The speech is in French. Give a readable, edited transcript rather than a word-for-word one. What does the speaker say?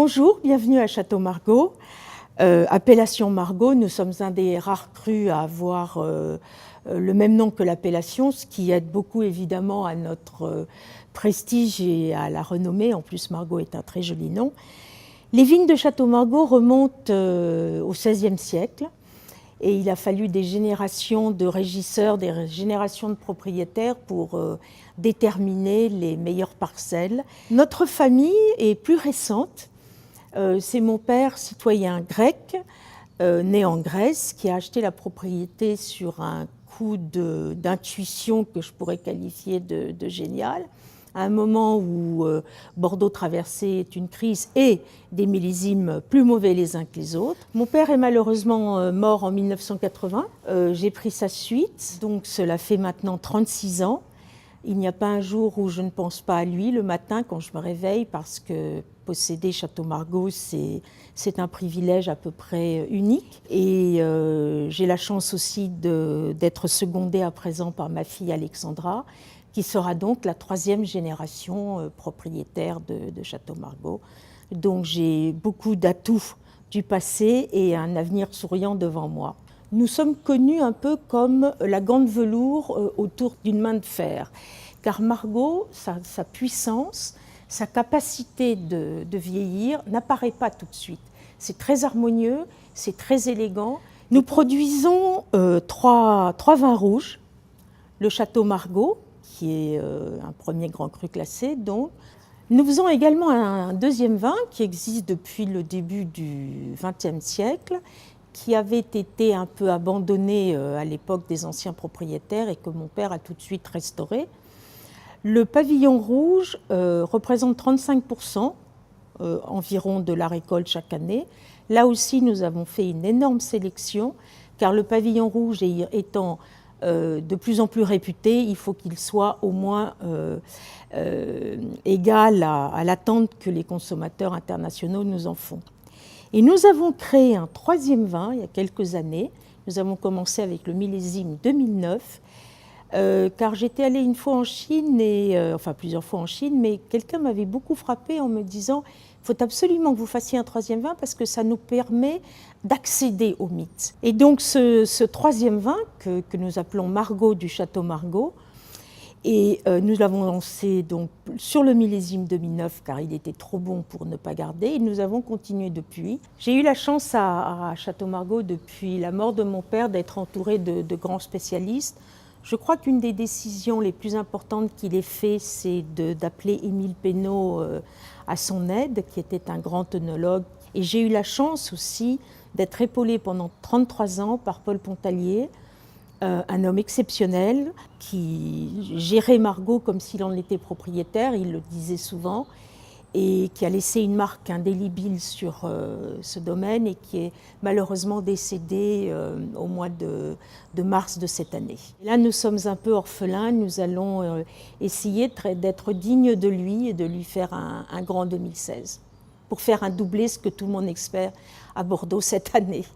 Bonjour, bienvenue à Château Margaux. Appellation Margaux, nous sommes un des rares crus à avoir le même nom que l'appellation, ce qui aide beaucoup évidemment à notre prestige et à la renommée. En plus, Margaux est un très joli nom. Les vignes de Château Margaux remontent au XVIe siècle et il a fallu des générations de régisseurs, des générations de propriétaires pour déterminer les meilleures parcelles. Notre famille est plus récente. C'est mon père, citoyen grec, né en Grèce, qui a acheté la propriété sur un coup d'intuition que je pourrais qualifier de génial, à un moment où Bordeaux traversait une crise et des millésimes plus mauvais les uns que les autres. Mon père est malheureusement mort en 1980. J'ai pris sa suite, donc cela fait maintenant 36 ans. Il n'y a pas un jour où je ne pense pas à lui le matin quand je me réveille, parce que posséder Château Margaux, c'est un privilège à peu près unique. Et j'ai la chance aussi d'être secondée à présent par ma fille Alexandra, qui sera donc la 3e génération propriétaire de Château Margaux. Donc j'ai beaucoup d'atouts du passé et un avenir souriant devant moi. Nous sommes connus un peu comme la gant de velours autour d'une main de fer, car Margaux, sa puissance, sa capacité de vieillir n'apparaît pas tout de suite. C'est très harmonieux, c'est très élégant. Nous produisons trois vins rouges, le Château Margaux, qui est un premier grand cru classé, donc. Nous faisons également un deuxième vin qui existe depuis le début du XXe siècle, qui avait été un peu abandonné à l'époque des anciens propriétaires et que mon père a tout de suite restauré. Le pavillon rouge représente 35% environ de la récolte chaque année. Là aussi, nous avons fait une énorme sélection, car le pavillon rouge étant de plus en plus réputé, il faut qu'il soit au moins égal à l'attente que les consommateurs internationaux nous en font. Et nous avons créé un 3e vin il y a quelques années. Nous avons commencé avec le millésime 2009, car j'étais allée une fois en Chine, enfin plusieurs fois en Chine, mais quelqu'un m'avait beaucoup frappée en me disant « il faut absolument que vous fassiez un 3e vin parce que ça nous permet d'accéder au mythe ». Et donc ce 3e vin, que nous appelons Margaux du Château Margaux, et nous l'avons lancé donc sur le millésime 2009 car il était trop bon pour ne pas garder, et nous avons continué depuis. J'ai eu la chance à Château Margaux, depuis la mort de mon père, d'être entourée de grands spécialistes. Je crois qu'une des décisions les plus importantes qu'il ait fait, c'est d'appeler Émile Pénaud à son aide, qui était un grand œnologue. Et j'ai eu la chance aussi d'être épaulée pendant 33 ans par Paul Pontalier, un homme exceptionnel qui gérait Margaux comme s'il en était propriétaire, il le disait souvent, et qui a laissé une marque indélébile sur ce domaine et qui est malheureusement décédé au mois de mars de cette année. Là, nous sommes un peu orphelins, nous allons essayer d'être dignes de lui et de lui faire un grand 2016, pour faire un doublé, ce que tout le monde espère à Bordeaux cette année.